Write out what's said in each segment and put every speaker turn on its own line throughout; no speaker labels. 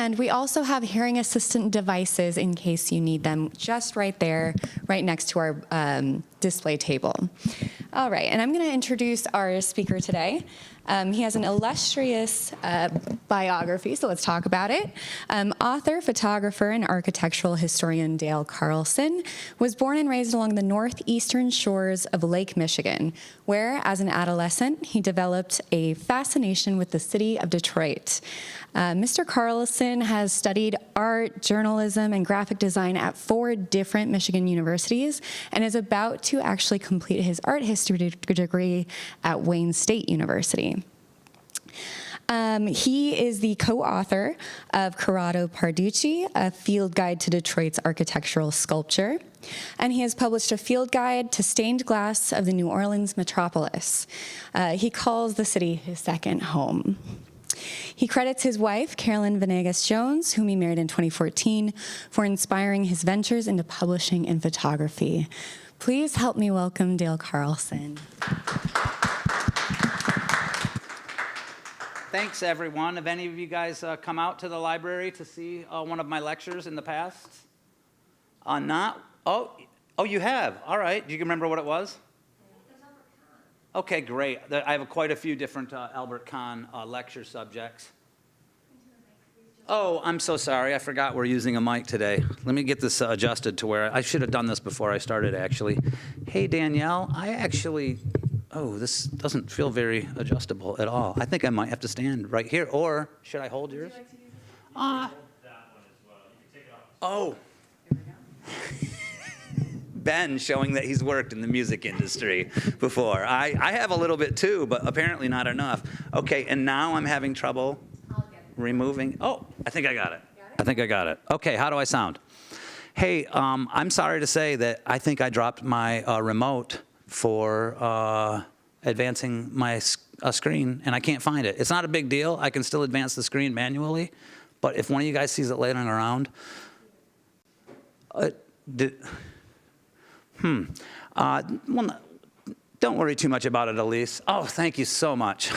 And we also have hearing assistant devices in case you need them, just right there, right next to our display table. All right, and I'm going to introduce our speaker today. He has an illustrious biography, so let's talk about it. Author, photographer, and architectural historian Dale Carlson was born and raised along the northeastern shores of Lake Michigan, where, as an adolescent, he developed a fascination with the city of Detroit. Mr. Carlson has studied art, journalism, and graphic design at 4 different Michigan universities and is about to actually complete his art history degree at Wayne State University. He is the co-author of Corrado Parducci, a field guide to Detroit's architectural sculpture, and he has published a field guide to stained glass of the New Orleans metropolis. He calls the city his second home. He credits his wife, Carolyn Venegas Jones, whom he married in 2014, for inspiring his ventures into publishing and photography. Please help me welcome Dale Carlson.
Thanks, everyone. Have any of you guys come out to the library to see one of my lectures in the past? Not? Oh, you have. All right. Do you remember what it was? Okay, great. I have quite a few different Albert Kahn lecture subjects. Oh, I'm so sorry. I forgot we're using a mic today. Let me get this adjusted to where I should have done this before I started, actually. Hey, Danielle, oh, this doesn't feel very adjustable at all. I think I might have to stand right here, or should I hold yours? Would you like to use it? Hold that one as well. You can take it off. Oh. Here we go. Ben showing that he's worked in the music industry before. I have a little bit too, but apparently not enough. Okay, and now I'm having trouble removing. Oh, I think I got it. I think I got it. Okay, how do I sound? Hey, I'm sorry to say that I think I dropped my remote for advancing my screen, and I can't find it. It's not a big deal. I can still advance the screen manually, but if one of you guys sees it laying around, well, don't worry too much about it, Elise. Oh, thank you so much.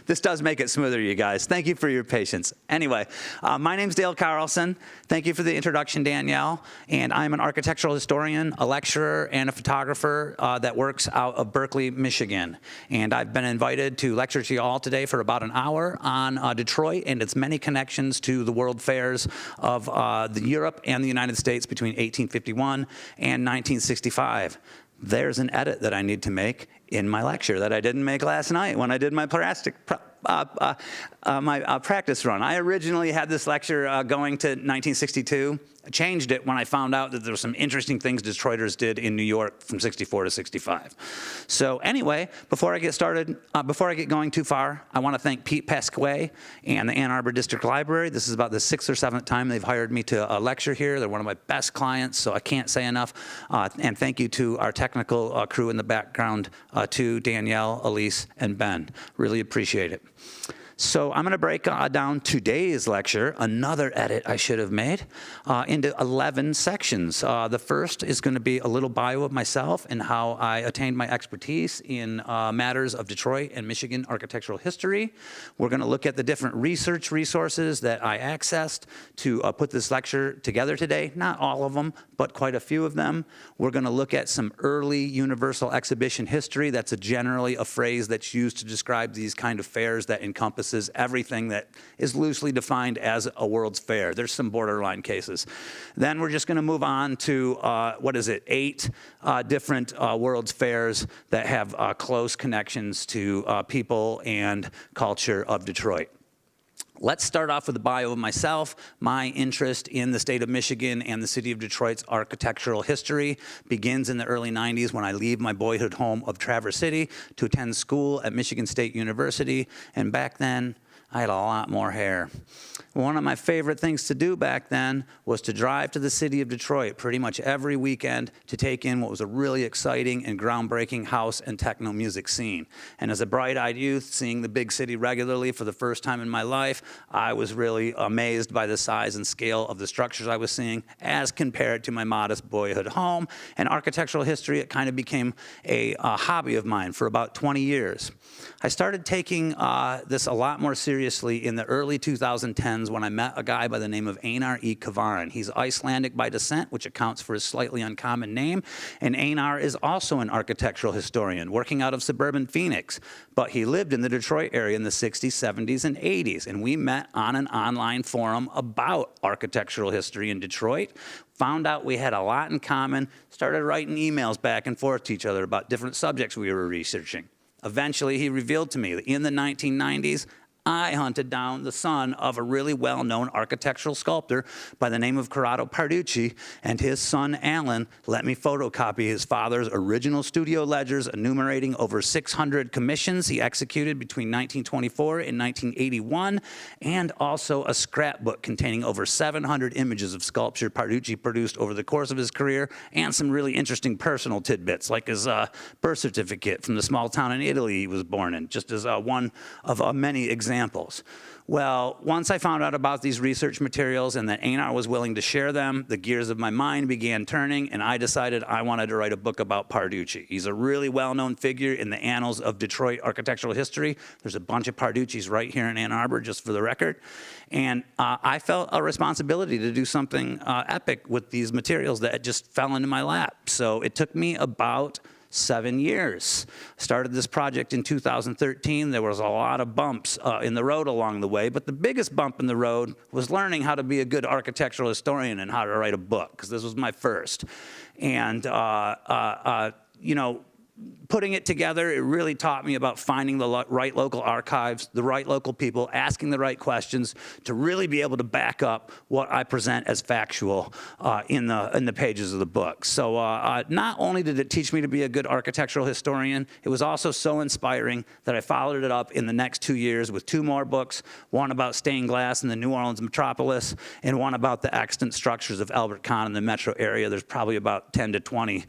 This does make it smoother, you guys. Thank you for your patience. Anyway, my name's Dale Carlson. Thank you for the introduction, Danielle. And I'm an architectural historian, a lecturer, and a photographer that works out of Berkeley, Michigan. And I've been invited to lecture to you all today for about an hour on Detroit and its many connections to the world fairs of Europe and the United States between 1851 and 1965. There's an edit that I need to make in my lecture that I didn't make last night when I did my practice run. I originally had this lecture going to 1962. I changed it when I found out that there were some interesting things Detroiters did in New York from 64 to 65. So anyway, before I get started, before I get going too far, I want to thank Pete Pasquet and the Ann Arbor District Library. This is about the 6th or 7th time they've hired me to lecture here. They're one of my best clients, so I can't say enough. And thank you to our technical crew in the background, to Danielle, Elise, and Ben. Really appreciate it. So I'm going to break down today's lecture, another edit I should have made, into 11 sections. The first is going to be a little bio of myself and how I attained my expertise in matters of Detroit and Michigan architectural history. We're going to look at the different research resources that I accessed to put this lecture together today. Not all of them, but quite a few of them. We're going to look at some early universal exhibition history. That's generally a phrase that's used to describe these kind of fairs that encompass everything that is loosely defined as a World's Fair. There's some borderline cases. Then we're just going to move on to, 8 different World's Fairs that have close connections to people and culture of Detroit. Let's start off with a bio of myself. My interest in the state of Michigan and the city of Detroit's architectural history begins in the early 90s when I leave my boyhood home of Traverse City to attend school at Michigan State University. And back then, I had a lot more hair. One of my favorite things to do back then was to drive to the city of Detroit pretty much every weekend to take in what was a really exciting and groundbreaking house and techno music scene. And as a bright-eyed youth, seeing the big city regularly for the first time in my life, I was really amazed by the size and scale of the structures I was seeing as compared to my modest boyhood home. And architectural history, it kind of became a hobby of mine for about 20 years. I started taking this a lot more seriously seriously in the early 2010s when I met a guy by the name of Einar E. Kavarin. He's Icelandic by descent, which accounts for his slightly uncommon name. And Einar is also an architectural historian working out of suburban Phoenix. But he lived in the Detroit area in the 60s, 70s, and 80s. And we met on an online forum about architectural history in Detroit. Found out we had a lot in common, started writing emails back and forth to each other about different subjects we were researching. Eventually, he revealed to me that in the 1990s, I hunted down the son of a really well-known architectural sculptor by the name of Corrado Parducci, and his son, Alan, let me photocopy his father's original studio ledgers enumerating over 600 commissions he executed between 1924 and 1981, and also a scrapbook containing over 700 images of sculpture Parducci produced over the course of his career, and some really interesting personal tidbits, like his birth certificate from the small town in Italy he was born in, just as one of many examples. Well, once I found out about these research materials and that Einar was willing to share them, the gears of my mind began turning, and I decided I wanted to write a book about Parducci. He's a really well-known figure in the annals of Detroit architectural history. There's a bunch of Parduccis right here in Ann Arbor, just for the record. And I felt a responsibility to do something epic with these materials that just fell into my lap. So it took me about 7 years. Started this project in 2013. There was a lot of bumps in the road along the way, but the biggest bump in the road was learning how to be a good architectural historian and how to write a book, because this was my first. And, you know, putting it together, it really taught me about finding the right local archives, the right local people, asking the right questions to really be able to back up what I present as factual in the pages of the book. So not only did it teach me to be a good architectural historian, it was also so inspiring that I followed it up in the next 2 years with 2 more books, one about stained glass in the New Orleans metropolis, and one about the extant structures of Albert Kahn in the metro area. There's probably about 10 to 20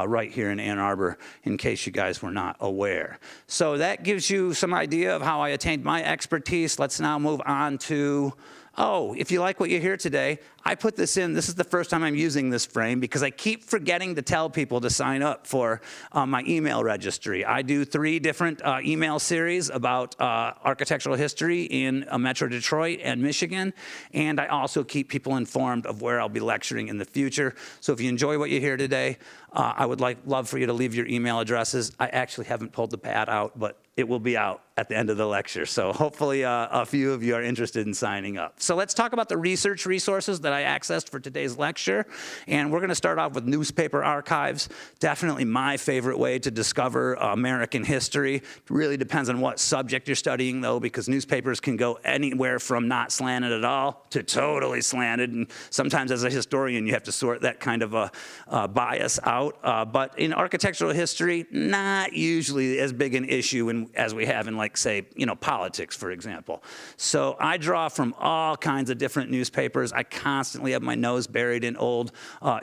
right here in Ann Arbor, in case you guys were not aware. So that gives you some idea of how I attained my expertise. Let's now move on to, oh, if you like what you hear today, I put this in. This is the first time I'm using this frame because I keep forgetting to tell people to sign up for my email registry. I do 3 different email series about architectural history in Metro Detroit and Michigan, and I also keep people informed of where I'll be lecturing in the future. So if you enjoy what you hear today, I would love for you to leave your email addresses. I actually haven't pulled the pad out, but it will be out at the end of the lecture. So hopefully a few of you are interested in signing up. So let's talk about the research resources that I accessed for today's lecture. And we're going to start off with newspaper archives. Definitely my favorite way to discover American history. It really depends on what subject you're studying, though, because newspapers can go anywhere from not slanted at all to totally slanted. And sometimes as a historian, you have to sort that kind of a bias out. But in architectural history, not usually as big an issue as we have in, like, say, you know, politics, for example. So I draw from all kinds of different newspapers. I constantly have my nose buried in old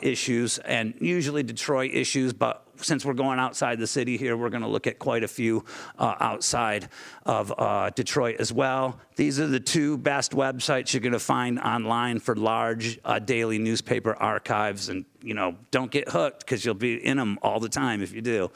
issues, and usually Detroit issues, but since we're going outside the city here, we're going to look at quite a few outside of Detroit as well. These are the 2 best websites you're going to find online for large daily newspaper archives. And, you know, don't get hooked, because you'll be in them all the time if you do.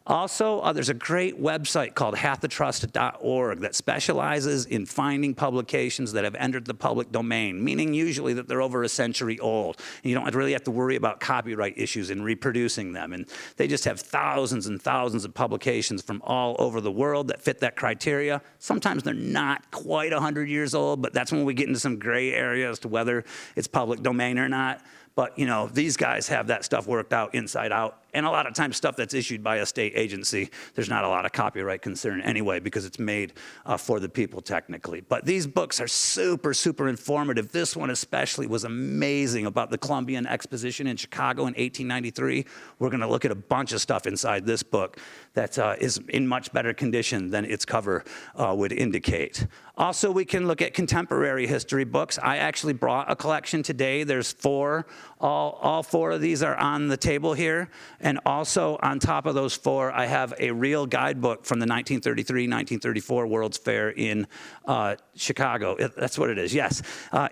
Also, there's a great website called hatthetrust.org that specializes in finding publications that have entered the public domain, meaning usually that they're over a century old. And you don't really have to worry about copyright issues in reproducing them. And they just have thousands and thousands of publications from all over the world that fit that criteria. Sometimes they're not quite 100 years old, but that's when we get into some gray area as to whether it's public domain or not. But, you know, these guys have that stuff worked out inside out. And a lot of times stuff that's issued by a state agency, there's not a lot of copyright concern anyway, because it's made for the people technically. But these books are super, super informative. This one especially was amazing about the Columbian Exposition in Chicago in 1893. We're going to look at a bunch of stuff inside this book that is in much better condition than its cover would indicate. Also, we can look at contemporary history books. I actually brought a collection today. There's 4. All 4 of these are on the table here. And also, on top of those 4, I have a real guidebook from the 1933-1934 World's Fair in Chicago. That's what it is, yes,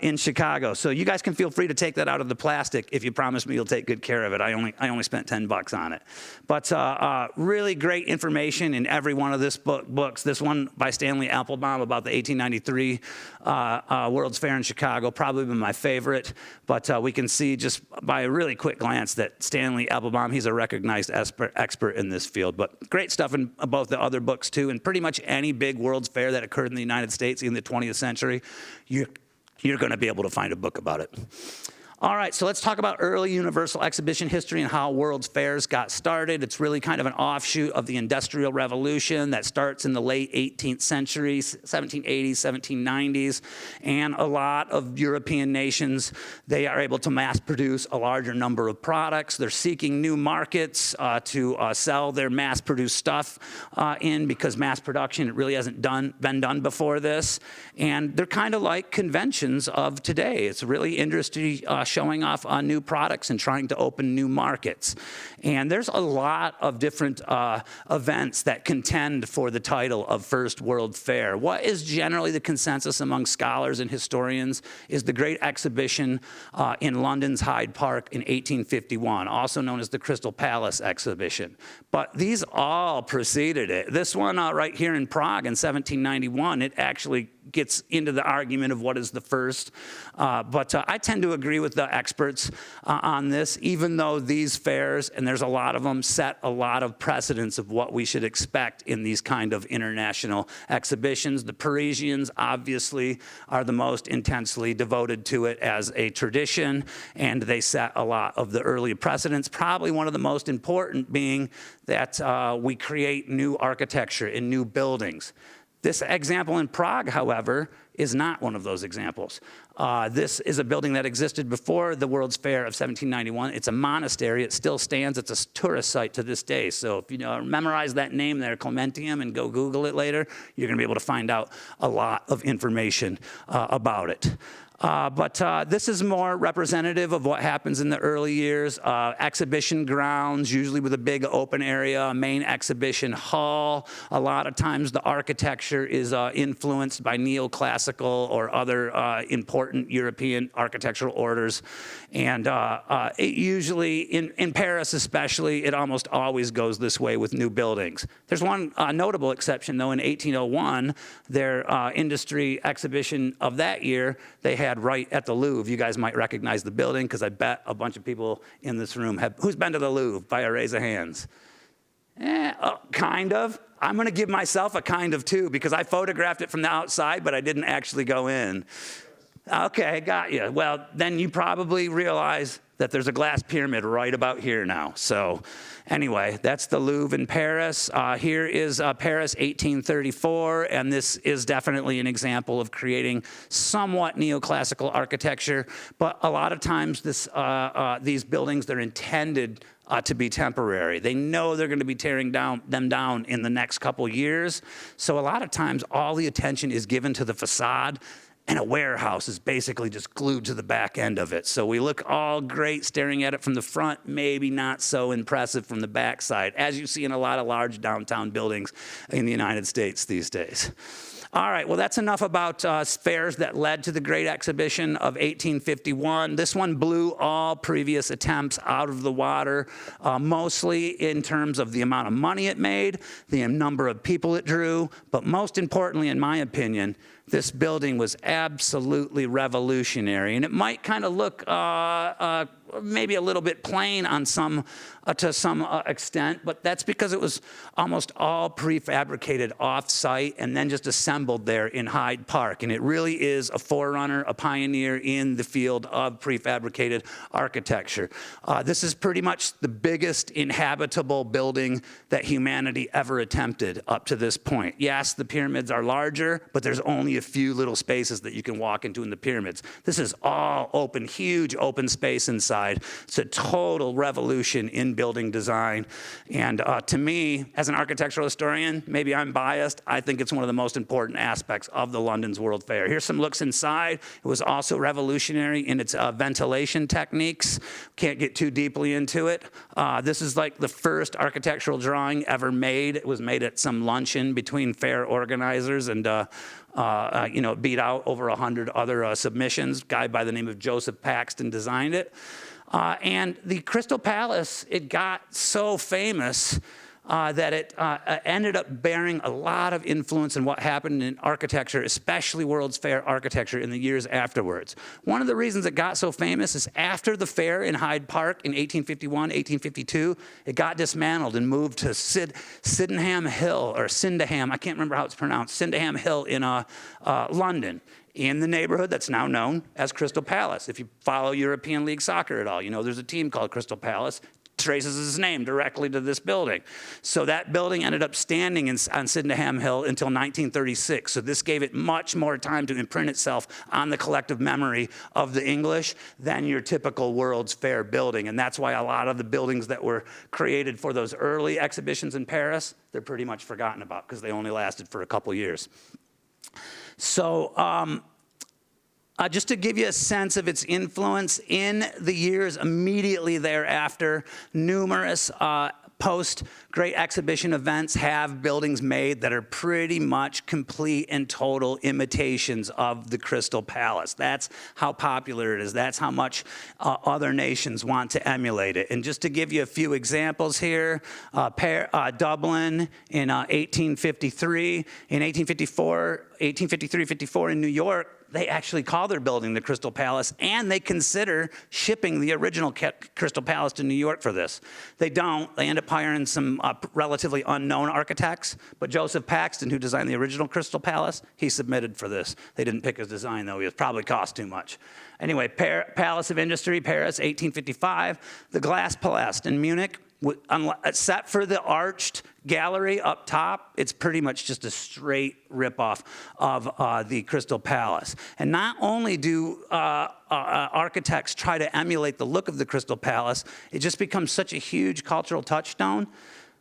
in Chicago. So you guys can feel free to take that out of the plastic if you promise me you'll take good care of it. I only spent $10 on it. But really great great information in every one of this books. This one by Stanley Applebaum about the 1893 World's Fair in Chicago, probably been my favorite. But we can see just by a really quick glance that Stanley Applebaum, he's a recognized expert in this field. But great stuff in both the other books too, and pretty much any big World's Fair that occurred in the United States in the 20th century, you're going to be able to find a book about it. All right, so let's talk about early Universal Exhibition history and how World's Fairs got started. It's really kind of an offshoot of the Industrial Revolution that starts in the late 18th century, 1780s, 1790s, and a lot of European nations, they are able to mass produce a larger number of products. They're seeking new markets to sell their mass-produced stuff in, because mass production, it really hasn't been done before this. And they're kind of like conventions of today. It's really industry showing off new products and trying to open new markets. And there's a lot of different events that contend for the title of First World Fair. What is generally the consensus among scholars and historians is the Great Exhibition in London's Hyde Park in 1851, also known as the Crystal Palace Exhibition. But these all preceded it. This one right here in Prague in 1791, it actually gets into the argument of what is the first. But I tend to agree with the experts on this, even though these fairs, and there's a lot of them, set a lot of precedents of what we should expect in these kind of international exhibitions. The Parisians obviously are the most intensely devoted to it as a tradition, and they set a lot of the early precedents, probably one of the most important being that we create new architecture in new buildings. This example in Prague, however, is not one of those examples. This is a building that existed before the World's Fair of 1791. It's a monastery. It still stands. It's a tourist site to this day. So if you memorize that name there, Clementium, and go Google it later, you're going to be able to find out a lot of information about it. But this is more representative of what happens in the early years. Exhibition grounds, usually with a big open area, a main exhibition hall. A lot of times the architecture is influenced by neoclassical or other important European architectural orders. And it usually, in Paris especially, it almost always goes this way with new buildings. There's one notable exception, though. In 1801, their industry exhibition of that year, they had right at the Louvre. You guys might recognize the building, because I bet a bunch of people in this room have. Who's been to the Louvre by a raise of hands? Kind of. I'm going to give myself a kind of too, because I photographed it from the outside, but I didn't actually go in. Okay, got you. Well, then you probably realize that there's a glass pyramid right about here now. So anyway, that's the Louvre in Paris. Here is Paris 1834, and this is definitely an example of creating somewhat neoclassical architecture. But a lot of times these buildings, they're intended to be temporary. They know they're going to be tearing them down in the next couple years. So a lot of times all the attention is given to the facade, and a warehouse is basically just glued to the back end of it. So we look all great staring at it from the front, maybe not so impressive from the back side, as you see in a lot of large downtown buildings in the United States these days. All right, well, that's enough about fairs that led to the Great Exhibition of 1851. This one blew all previous attempts out of the water, mostly in terms of the amount of money it made, the number of people it drew, but most importantly, in my opinion, this building was absolutely revolutionary. And it might kind of look maybe a little bit plain on to some extent, but that's because it was almost all prefabricated off-site and then just assembled there in Hyde Park. And it really is a forerunner, a pioneer in the field of prefabricated architecture. This is pretty much the biggest inhabitable building that humanity ever attempted up to this point. Yes, the pyramids are larger, but there's only a few little spaces that you can walk into in the pyramids. This is all open, huge open space inside. It's a total revolution in building design. And to me, as an architectural historian, maybe I'm biased, I think it's one of the most important aspects of the London's World Fair. Here's some looks inside. It was also revolutionary in its ventilation techniques. Can't get too deeply into it. This is like the first architectural drawing ever made. It was made at some luncheon between fair organizers, and beat out over 100 other submissions. A guy by the name of Joseph Paxton designed it. And the Crystal Palace, it got so famous that it ended up bearing a lot of influence in what happened in architecture, especially World's Fair architecture in the years afterwards. One of the reasons it got so famous is after the fair in Hyde Park in 1851, 1852, it got dismantled and moved to Sydenham Hill, or Sydenham, I can't remember how it's pronounced, Sydenham Hill in London, in the neighborhood that's now known as Crystal Palace. If you follow European League soccer at all, you know there's a team called Crystal Palace. Traces his name directly to this building. So that building ended up standing on Sydenham Hill until 1936. So this gave it much more time to imprint itself on the collective memory of the English than your typical World's Fair building. And that's why a lot of the buildings that were created for those early exhibitions in Paris, they're pretty much forgotten about because they only lasted for a couple years. So, just to give you a sense of its influence, in the years immediately thereafter, numerous post-Great Exhibition events have buildings made that are pretty much complete and total imitations of the Crystal Palace. That's how popular it is. That's how much other nations want to emulate it. And just to give you a few examples here, Dublin in 1853, in 1853-54 in New York, they actually call their building the Crystal Palace, and they consider shipping the original Crystal Palace to New York for this. They don't. They end up hiring some relatively unknown architects, but Joseph Paxton, who designed the original Crystal Palace, he submitted for this. They didn't pick his design, though. It was probably cost too much. Anyway, Palace of Industry, Paris, 1855. The Glass Palace in Munich, except for the arched gallery up top, it's pretty much just a straight ripoff of the Crystal Palace. And not only do architects try to emulate the look of the Crystal Palace, it just becomes such a huge cultural touchstone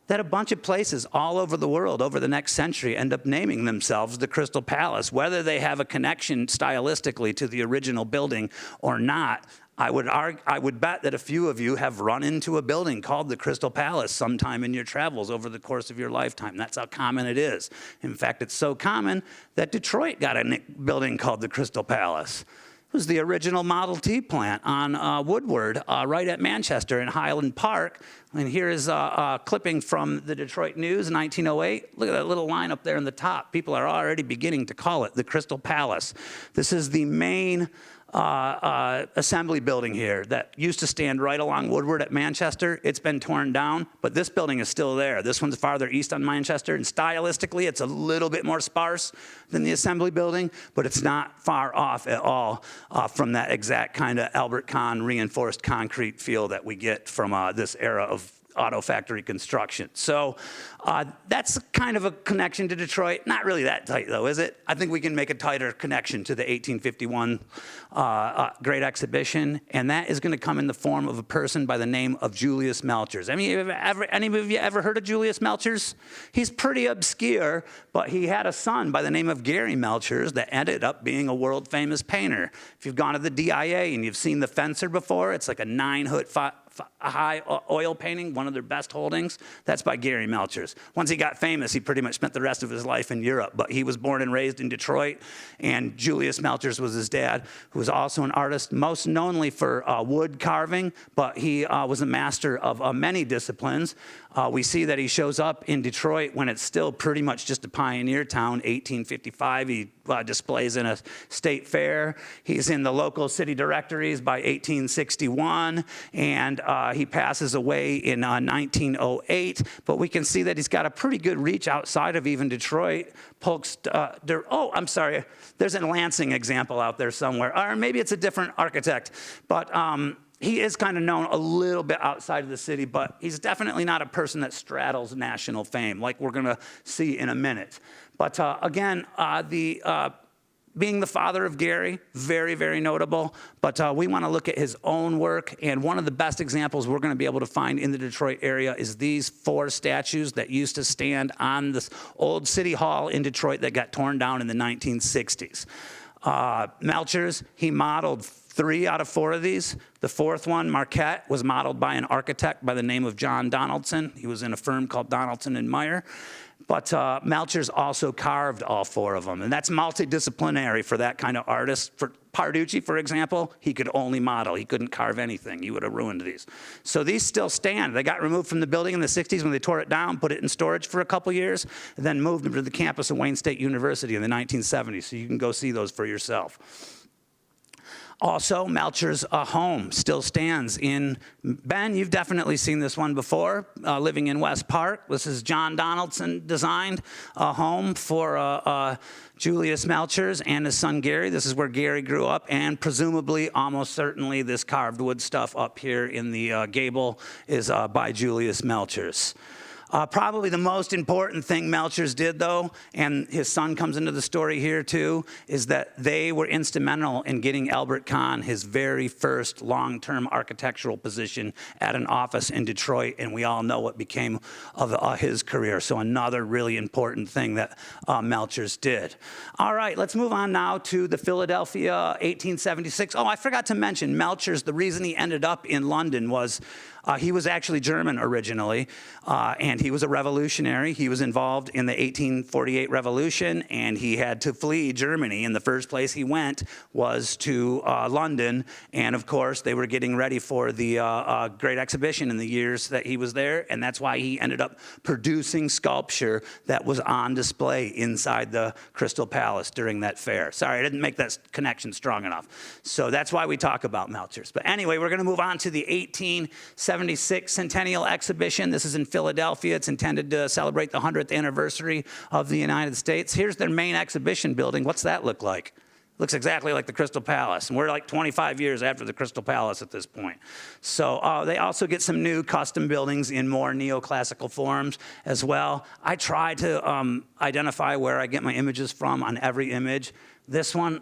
that a bunch of places all over the world over the next century end up naming themselves the Crystal Palace, whether they have a connection stylistically to the original building or not. I would bet that a few of you have run into a building called the Crystal Palace sometime in your travels over the course of your lifetime. That's how common it is. In fact, it's so common that Detroit got a building called the Crystal Palace. It was the original Model T plant on Woodward, right at Manchester in Highland Park. And here is a clipping from the Detroit News, 1908. Look at that little line up there in the top. People are already beginning to call it the Crystal Palace. This is the main assembly building here that used to stand right along Woodward at Manchester. It's been torn down, but this building is still there. This one's farther east on Manchester, and stylistically, it's a little bit more sparse than the assembly building, but it's not far off at all from that exact kind of Albert Kahn reinforced concrete feel that we get from this era of auto factory construction. So that's kind of a connection to Detroit. Not really that tight, though, is it? I think we can make a tighter connection to the 1851 Great Exhibition, and that is going to come in the form of a person by the name of Julius Melchers. I mean, any of you ever heard of Julius Melchers? He's pretty obscure, but he had a son by the name of Gary Melchers that ended up being a world-famous painter. If you've gone to the DIA and you've seen The Fencer before, it's like a 9-foot high oil painting, one of their best holdings. That's by Gary Melchers. Once he got famous, he pretty much spent the rest of his life in Europe, but he was born and raised in Detroit, and Julius Melchers was his dad, who was also an artist, most knownly for wood carving, but he was a master of many disciplines. We see that he shows up in Detroit when it's still pretty much just a pioneer town, 1855. He displays in a state fair. He's in the local city directories by 1861, and he passes away in 1908. But we can see that he's got a pretty good reach outside of even Detroit. I'm sorry. There's a Lansing example out there somewhere. Or maybe it's a different architect. But he is kind of known a little bit outside of the city, but he's definitely not a person that straddles national fame, like we're going to see in a minute. But again, being the father of Gary, very, very notable. But we want to look at his own work. And one of the best examples we're going to be able to find in the Detroit area is these 4 statues that used to stand on this old city hall in Detroit that got torn down in the 1960s. Melchers, he modeled 3 out of 4 of these. The 4th one, Marquette, was modeled by an architect by the name of John Donaldson. He was in a firm called Donaldson and Meyer. But Melchers also carved all 4 of them, and that's multidisciplinary for that kind of artist. For Parducci, for example, he could only model. He couldn't carve anything. He would have ruined these. So these still stand. They got removed from the building in the 60s when they tore it down, put it in storage for a couple years, and then moved them to the campus of Wayne State University in the 1970s, so you can go see those for yourself. Also, Melchers' home still stands in, Ben, you've definitely seen this one before, living in West Park. This is John Donaldson designed a home for Julius Melchers and his son Gary. This is where Gary grew up, and presumably, almost certainly, this carved wood stuff up here in the gable is by Julius Melchers. Probably the most important thing Melchers did, though, and his son comes into the story here too, is that they were instrumental in getting Albert Kahn his very first long-term architectural position at an office in Detroit, and we all know what became of his career. So another really important thing that Melchers did. All right, let's move on now to the Philadelphia 1876. Oh, I forgot to mention Melchers, the reason he ended up in London was he was actually German originally, and he was a revolutionary. He was involved in the 1848 revolution, and he had to flee Germany. And the first place he went was to London. And of course, they were getting ready for the Great Exhibition in the years that he was there. And that's why he ended up producing sculpture that was on display inside the Crystal Palace during that fair. Sorry, I didn't make that connection strong enough. So that's why we talk about Melchers. But anyway, we're going to move on to the 1876 Centennial Exhibition. This is in Philadelphia. It's intended to celebrate the 100th anniversary of the United States. Here's their main exhibition building. What's that look like? Looks exactly like the Crystal Palace, and we're like 25 years after the Crystal Palace at this point. So they also get some new custom buildings in more neoclassical forms as well. I try to identify where I get my images from on every image. This one,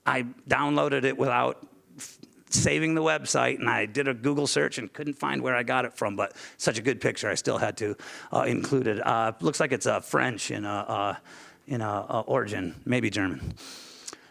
I downloaded it without saving the website, and I did a Google search and couldn't find where I got it from, but such a good picture, I still had to include it. Looks like it's French in origin, maybe German.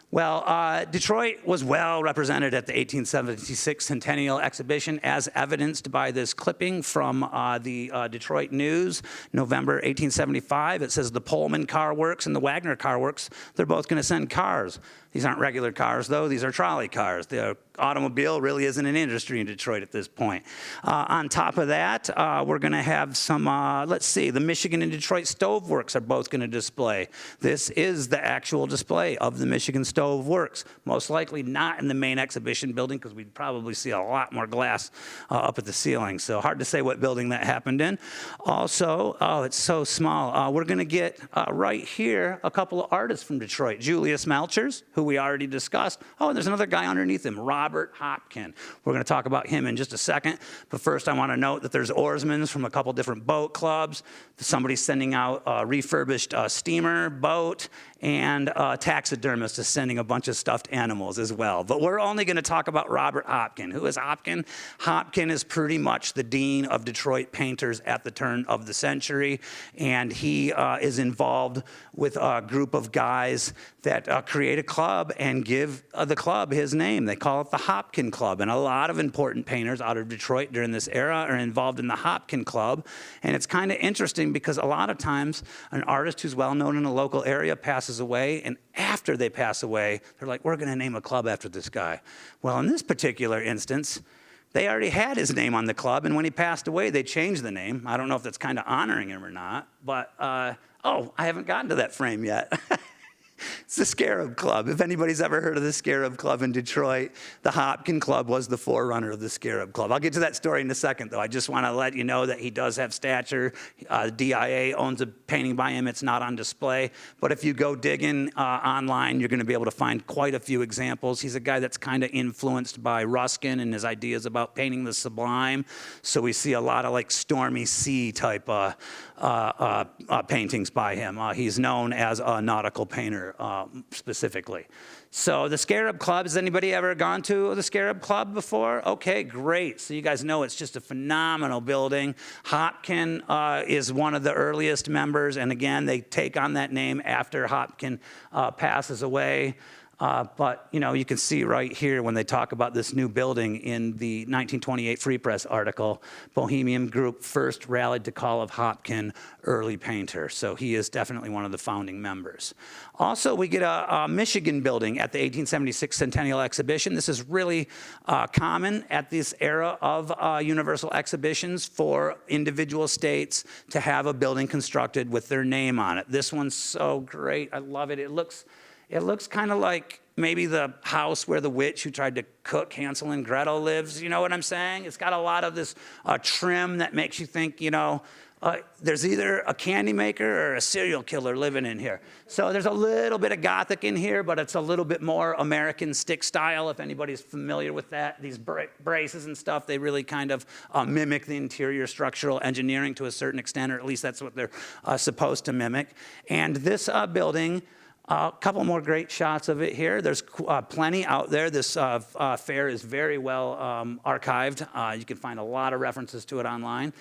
Well, Detroit was well represented at the 1876 Centennial Exhibition, as evidenced by this clipping from the Detroit News, November 1875. It says the Pullman Car Works and the Wagner Car Works, they're both going to send cars. These aren't regular cars, though. These are trolley cars. The automobile really isn't an industry in Detroit at this point. On top of that, we're going to have some, let's see, the Michigan and Detroit Stove Works are both going to display. This is the actual display of the Michigan Stove Works. Most likely not in the main exhibition building, because we'd probably see a lot more glass up at the ceiling. So hard to say what building that happened in. Also, oh, it's so small. We're going to get right here a couple of artists from Detroit. Julius Melchers, who we already discussed. Oh, and there's another guy underneath him, Robert Hopkin. We're going to talk about him in just a second. But first, I want to note that there's oarsmen from a couple different boat clubs. Somebody's sending out a refurbished steamer boat, and a taxidermist is sending a bunch of stuffed animals as well. But we're only going to talk about Robert Hopkin. Who is Hopkin? Hopkin is pretty much the dean of Detroit painters at the turn of the century, and he is involved with a group of guys that create a club and give the club his name. They call it the Hopkin Club, and a lot of important painters out of Detroit during this era are involved in the Hopkin Club. And it's kind of interesting because a lot of times an artist who's well known in a local area passes away, and after they pass away, they're like, we're going to name a club after this guy. Well, in this particular instance, they already had his name on the club, and when he passed away, they changed the name. I don't know if that's kind of honoring him or not, but, oh, I haven't gotten to that frame yet. It's the Scarab Club. If anybody's ever heard of the Scarab Club in Detroit, the Hopkin Club was the forerunner of the Scarab Club. I'll get to that story in a second, though. I just want to let you know that he does have stature. DIA owns a painting by him. It's not on display. But if you go digging online, you're going to be able to find quite a few examples. He's a guy that's kind of influenced by Ruskin and his ideas about painting the sublime. So we see a lot of like stormy sea type paintings by him. He's known as a nautical painter specifically. So the Scarab Club, has anybody ever gone to the Scarab Club before? Okay, great. So you guys know it's just a phenomenal building. Hopkin is one of the earliest members, and again, they take on that name after Hopkin passes away. But, you can see right here when they talk about this new building in the 1928 Free Press article, Bohemian Group first rallied to call of Hopkin, early painter. So he is definitely one of the founding members. Also, we get a Michigan building at the 1876 Centennial Exhibition. This is really common at this era of universal exhibitions for individual states to have a building constructed with their name on it. This one's so great. I love it. It looks kind of like maybe the house where the witch who tried to cook Hansel and Gretel lives. You know what I'm saying? It's got a lot of this trim that makes you think, there's either a candy maker or a serial killer living in here. So there's a little bit of Gothic in here, but it's a little bit more American stick style, if anybody's familiar with that. These braces and stuff, they really kind of mimic the interior structural engineering to a certain extent, or at least that's what they're supposed to mimic. And this building, a couple more great shots of it here. There's plenty out there. This fair is very well archived. You can find a lot of references to it online.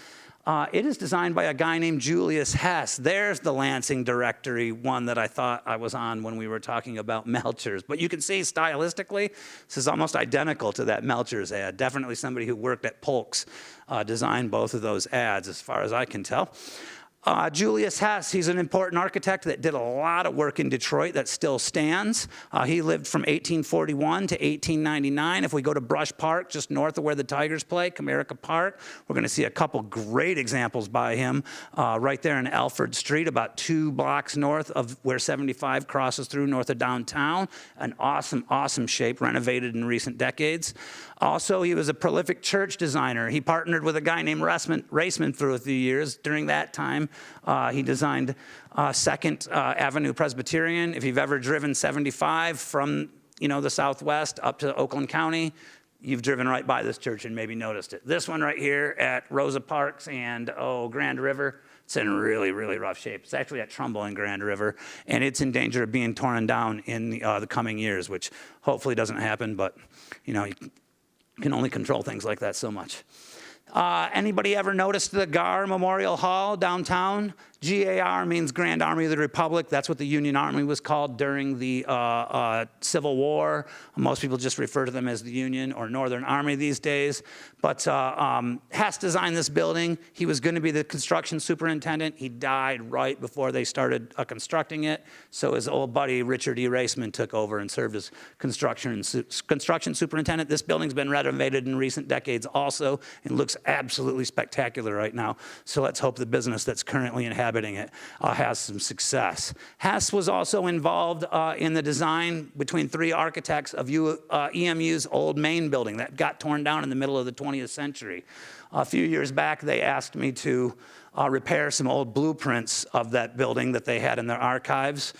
It is designed by a guy named Julius Hess. There's the Lansing Directory one that I thought I was on when we were talking about Melchers. But you can see stylistically, this is almost identical to that Melchers ad. Definitely somebody who worked at Polk's designed both of those ads, as far as I can tell. Julius Hess, he's an important architect that did a lot of work in Detroit that still stands. He lived from 1841 to 1899. If we go to Brush Park, just north of where the Tigers play, Comerica Park, we're going to see a couple great examples by him right there in Alfred Street, about 2 blocks north of where 75 crosses through north of downtown. An awesome, awesome shape, renovated in recent decades. Also, he was a prolific church designer. He partnered with a guy named Raceman for a few years. During that time, he designed 2nd Avenue Presbyterian. If you've ever driven 75 from the southwest up to Oakland County, you've driven right by this church and maybe noticed it. This one right here at Rosa Parks and Grand River, it's in really, really rough shape. It's actually at Trumbull and Grand River, and it's in danger of being torn down in the coming years, which hopefully doesn't happen, but you can only control things like that so much. Anybody ever noticed the GAR Memorial Hall downtown? GAR means Grand Army of the Republic. That's what the Union Army was called during the Civil War. Most people just refer to them as the Union or Northern Army these days. But Hess designed this building. He was going to be the construction superintendent. He died right before they started constructing it. So his old buddy, Richard E. Raceman, took over and served as construction superintendent. This building's been renovated in recent decades also and looks absolutely spectacular right now. So let's hope the business that's currently inhabiting it has some success. Hess was also involved in the design between 3 architects of EMU's old main building that got torn down in the middle of the 20th century. A few years back, they asked me to repair some old blueprints of that building that they had in their archives,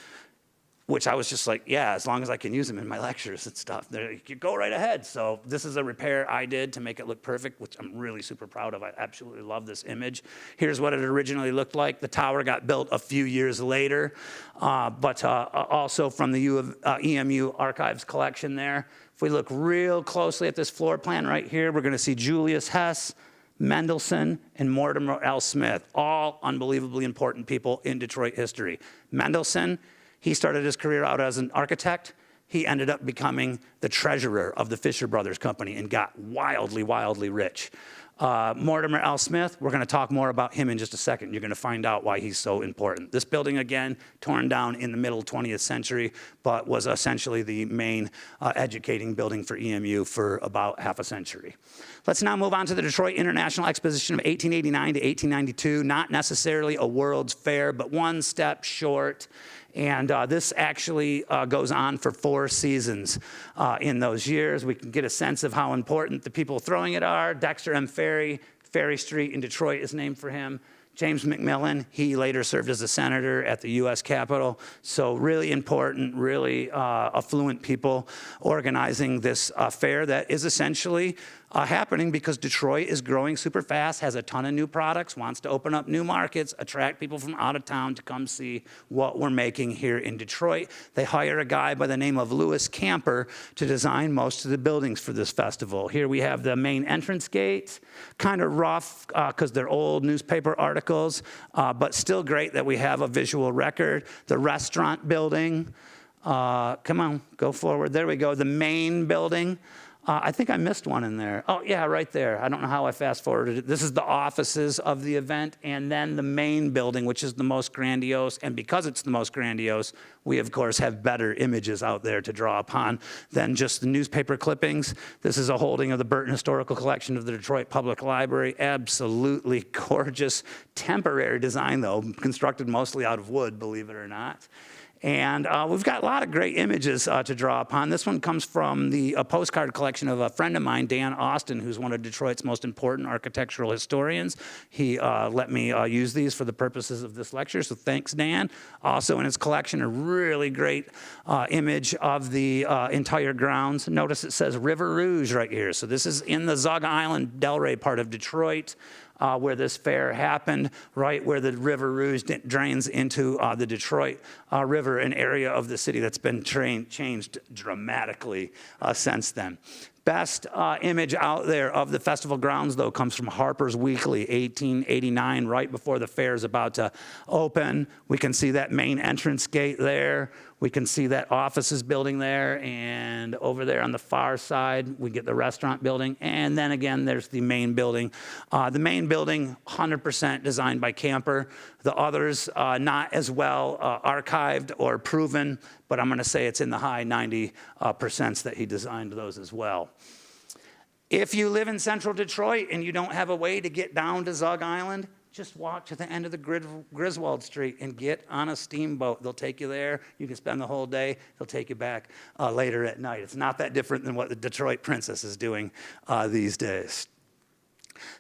which I was just like, yeah, as long as I can use them in my lectures and stuff, you go right ahead. So this is a repair I did to make it look perfect, which I'm really super proud of. I absolutely love this image. Here's what it originally looked like. The tower got built a few years later, but also from the EMU Archives collection there. If we look real closely at this floor plan right here, we're going to see Julius Hess, Mendelssohn, and Mortimer L. Smith, all unbelievably important people in Detroit history. Mendelssohn, he started his career out as an architect. He ended up becoming the treasurer of the Fisher Brothers Company and got wildly, wildly rich. Mortimer L. Smith, we're going to talk more about him in just a second. You're going to find out why he's so important. This building, again, torn down in the middle 20th century, but was essentially the main educating building for EMU for about half a century. Let's now move on to the Detroit International Exposition of 1889 to 1892. Not necessarily a World's Fair, but one step short. And this actually goes on for 4 seasons in those years. We can get a sense of how important the people throwing it are. Dexter M. Ferry Street in Detroit is named for him. James McMillan, he later served as a senator at the U.S. Capitol. So really important, really affluent people organizing this fair that is essentially happening because Detroit is growing super fast, has a ton of new products, wants to open up new markets, attract people from out of town to come see what we're making here in Detroit. They hire a guy by the name of Louis Camper to design most of the buildings for this festival. Here we have the main entrance gate, kind of rough because they're old newspaper articles, but still great that we have a visual record. The restaurant building, Come on, go forward. There we go. The main building. I think I missed one in there. Oh, yeah, right there. I don't know how I fast forwarded it. This is the offices of the event, and then the main building, which is the most grandiose. And because it's the most grandiose, we, of course, have better images out there to draw upon than just the newspaper clippings. This is a holding of the Burton Historical Collection of the Detroit Public Library. Absolutely gorgeous, temporary design, though, constructed mostly out of wood, believe it or not. And we've got a lot of great images to draw upon. This one comes from the postcard collection of a friend of mine, Dan Austin, who's one of Detroit's most important architectural historians. He let me use these for the purposes of this lecture, so thanks, Dan. Also in his collection, a really great image of the entire grounds. Notice it says River Rouge right here. So this is in the Zug Island, Delray part of Detroit. Where this fair happened, right where the River Rouge drains into the Detroit River, an area of the city that's been changed dramatically since then. Best image out there of the festival grounds, though, comes from Harper's Weekly, 1889, right before the fair is about to open. We can see that main entrance gate there. We can see that offices building there, and over there on the far side, we get the restaurant building, and then again, there's the main building. The main building, 100% designed by Camper. The others, not as well archived or proven, but I'm gonna say it's in the high 90% that he designed those as well. If you live in central Detroit and you don't have a way to get down to Zug Island, just walk to the end of the Griswold Street and get on a steamboat. They'll take you there. You can spend the whole day. They'll take you back later at night. It's not that different than what the Detroit Princess is doing these days.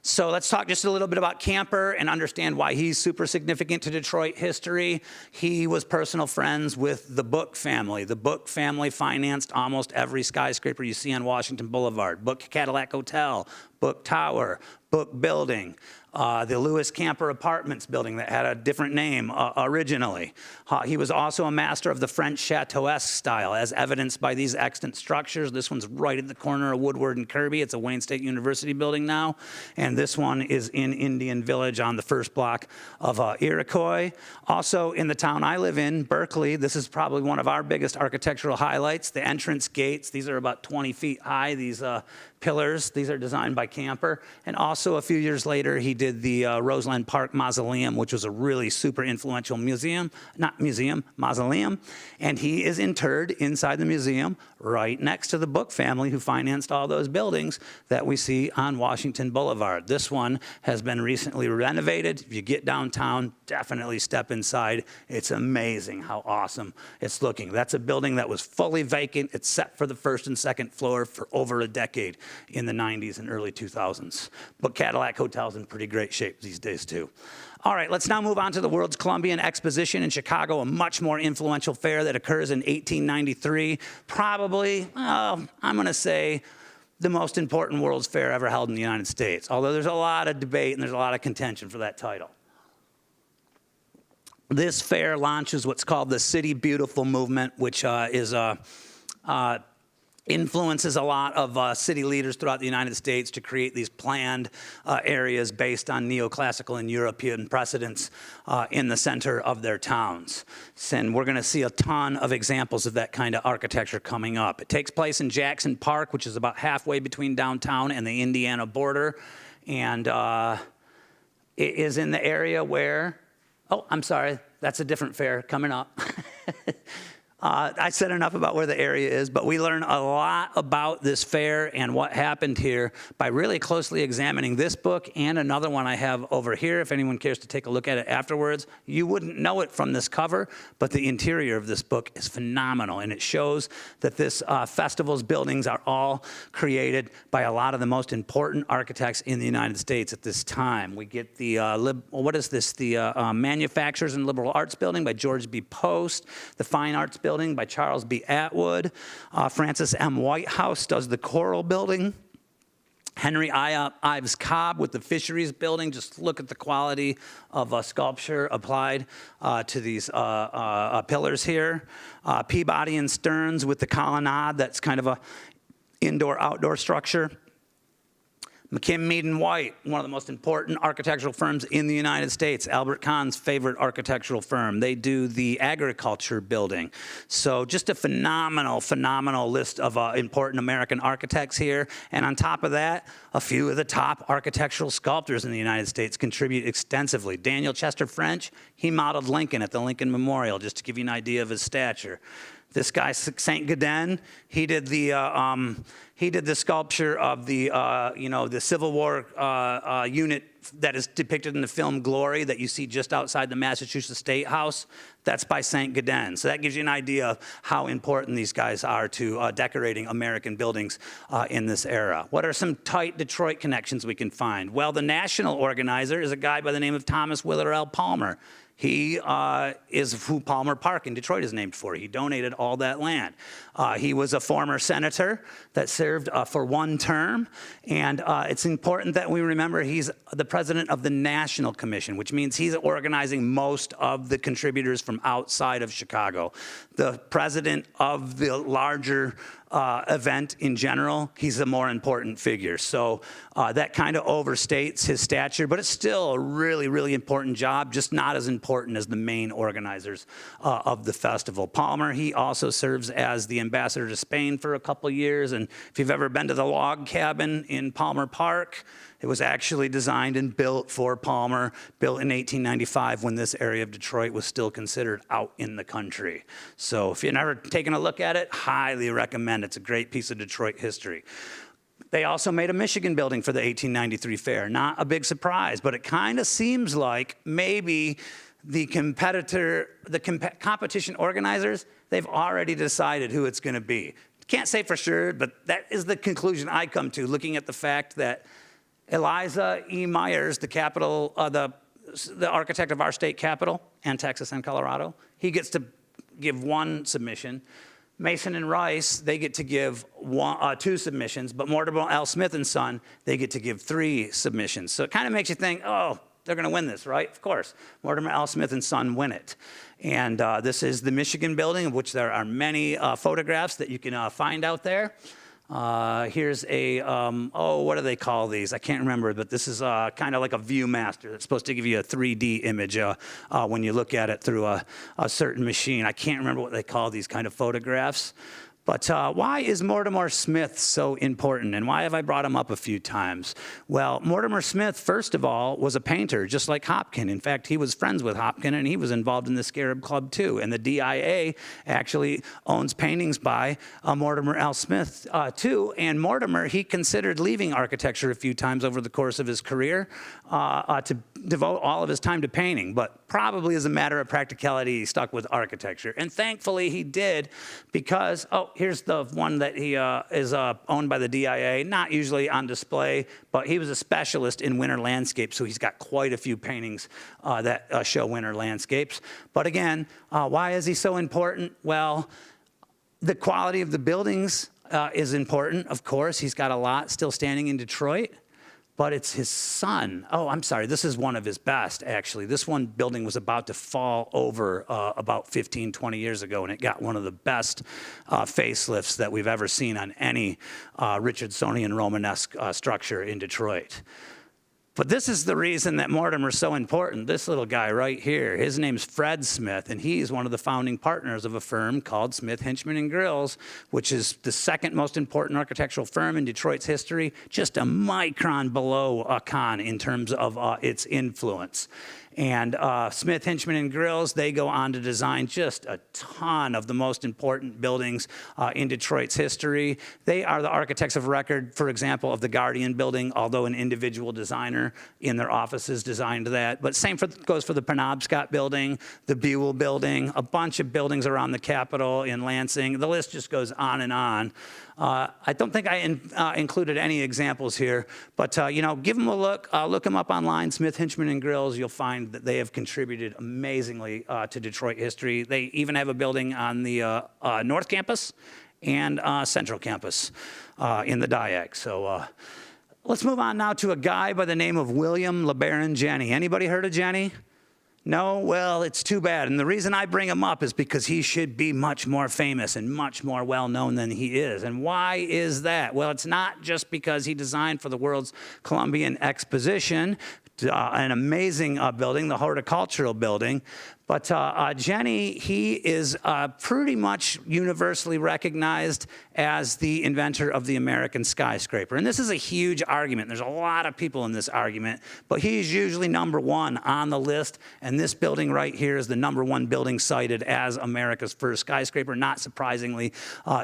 So let's talk just a little bit about Camper and understand why he's super significant to Detroit history. He was personal friends with the Book family. The Book family financed almost every skyscraper you see on Washington Boulevard. Book Cadillac Hotel, Book Tower, Book Building, the Lewis Camper Apartments building that had a different name originally. He was also a master of the French Chateauesque style, as evidenced by these extant structures. This one's right at the corner of Woodward and Kirby. It's a Wayne State University building now. And this one is in Indian Village on the first block of Iroquois. Also in the town I live in, Berkeley, this is probably one of our biggest architectural highlights. The entrance gates, these are about 20 feet high, these pillars. These are designed by Camper. And also a few years later, he did the Roseland Park Mausoleum, which was a really super influential mausoleum. And he is interred inside the museum right next to the Book family who financed all those buildings that we see on Washington Boulevard. This one has been recently renovated. If you get downtown, definitely step inside. It's amazing how awesome it's looking. That's a building that was fully vacant. It's set for the first and second floor for over a decade in the 90s and early 2000s. But Cadillac Hotel's in pretty great shape these days too. All right, let's now move on to the World's Columbian Exposition in Chicago, a much more influential fair that occurs in 1893. Probably, I'm gonna say, the most important World's Fair ever held in the United States, although there's a lot of debate and there's a lot of contention for that title. This fair launches what's called the City Beautiful movement, which influences a lot of city leaders throughout the United States to create these planned areas based on neoclassical and European precedents in the center of their towns. And we're gonna see a ton of examples of that kind of architecture coming up. It takes place in Jackson Park, which is about halfway between downtown and the Indiana border. And it is in the area where, oh, I'm sorry, that's a different fair coming up. I said enough about where the area is, but we learn a lot about this fair and what happened here by really closely examining this book and another one I have over here. If anyone cares to take a look at it afterwards, you wouldn't know it from this cover, but the interior of this book is phenomenal, and it shows that this festival's buildings are all created by a lot of the most important architects in the United States at this time. We get the, the Manufacturers and Liberal Arts Building by George B. Post, the Fine Arts Building by Charles B. Atwood. Francis M. Whitehouse does the Coral Building. Henry Ives Cobb with the Fisheries Building. Just look at the quality of sculpture applied to these pillars here. Peabody and Stearns with the colonnade. That's kind of a indoor-outdoor structure. McKim, Mead & White, one of the most important architectural firms in the United States. Albert Kahn's favorite architectural firm. They do the agriculture building. So just a phenomenal list of important American architects here. And on top of that, a few of the top architectural sculptors in the United States contribute extensively. Daniel Chester French, he modeled Lincoln at the Lincoln Memorial, just to give you an idea of his stature. This guy, Saint Gaudens, he did the sculpture of the the Civil War unit that is depicted in the film Glory that you see just outside the Massachusetts State House. That's by Saint Gaudens. So that gives you an idea of how important these guys are to decorating American buildings in this era. What are some tight Detroit connections we can find? Well, the national organizer is a guy by the name of Thomas Willard L. Palmer. He is who Palmer Park in Detroit is named for. He donated all that land. He was a former senator that served for one term. And it's important that we remember he's the president of the National Commission, which means he's organizing most of the contributors from outside of Chicago. The president of the larger event in general, he's a more important figure. So that kind of overstates his stature, but it's still a really important job, just not as important as the main organizers of the festival. Palmer, he also serves as the ambassador to Spain for a couple years, and if you've ever been to the log cabin in Palmer Park, it was actually designed and built for Palmer, built in 1895 when this area of Detroit was still considered out in the country. So if you've never taken a look at it, highly recommend. It's a great piece of Detroit history. They also made a Michigan building for the 1893 fair. Not a big surprise, but it kind of seems like maybe the competition organizers, they've already decided who it's going to be. Can't say for sure, but that is the conclusion I come to, looking at the fact that Eliza E. Myers, the architect of our state capital, and Texas and Colorado, he gets to give one submission. Mason and Rice, they get to give two submissions, but Mortimer L. Smith and Son, they get to give 3 submissions. So it kind of makes you think, oh, they're going to win this, right? Of course. Mortimer L. Smith and Son win it. And this is the Michigan building, of which there are many photographs that you can find out there. Here's a, what do they call these? I can't remember, but this is kind of like a ViewMaster that's supposed to give you a 3D image when you look at it through a certain machine. I can't remember what they call these kind of photographs. But why is Mortimer Smith so important, and why have I brought him up a few times? Well, Mortimer Smith, first of all, was a painter, just like Hopkin. In fact, he was friends with Hopkin, and he was involved in the Scarab Club, too. And the DIA actually owns paintings by Mortimer L. Smith, too. And Mortimer, he considered leaving architecture a few times over the course of his career to devote all of his time to painting. But probably as a matter of practicality, he stuck with architecture. And thankfully, he did, because, here's the one that he is owned by the DIA, not usually on display, but he was a specialist in winter landscapes, so he's got quite a few paintings that show winter landscapes. But again, why is he so important? Well, the quality of the buildings is important, of course. He's got a lot still standing in Detroit. But it's his son. Oh, I'm sorry, this is one of his best, actually. This one building was about to fall over about 15, 20 years ago, and it got one of the best facelifts that we've ever seen on any Richardsonian Romanesque structure in Detroit. But this is the reason that Mortimer's so important. This little guy right here, his name's Fred Smith, and he's one of the founding partners of a firm called Smith, Hinchman & Grills, which is the second most important architectural firm in Detroit's history, just a micron below Kahn in terms of its influence. And Smith, Hinchman & Grills, they go on to design just a ton of the most important buildings in Detroit's history. They are the architects of record, for example, of the Guardian building, although an individual designer in their offices designed that. But same goes for the Penobscot building, the Buell building, a bunch of buildings around the Capitol in Lansing. The list just goes on and on. I don't think I included any examples here, but give them a look. Look them up online, Smith, Hinchman & Grills. You'll find that they have contributed amazingly to Detroit history. They even have a building on the North Campus and Central Campus in the Diag. So let's move on now to a guy by the name of William LeBaron Jenney. Anybody heard of Jenney? No, well, it's too bad. And the reason I bring him up is because he should be much more famous and much more well-known than he is. And why is that? Well, it's not just because he designed for the world's Columbian Exposition, an amazing building, the horticultural building. But Jenny, he is pretty much universally recognized as the inventor of the American skyscraper. And this is a huge argument. There's a lot of people in this argument, but he's usually number one on the list. And this building right here is the number one building cited as America's first skyscraper, not surprisingly,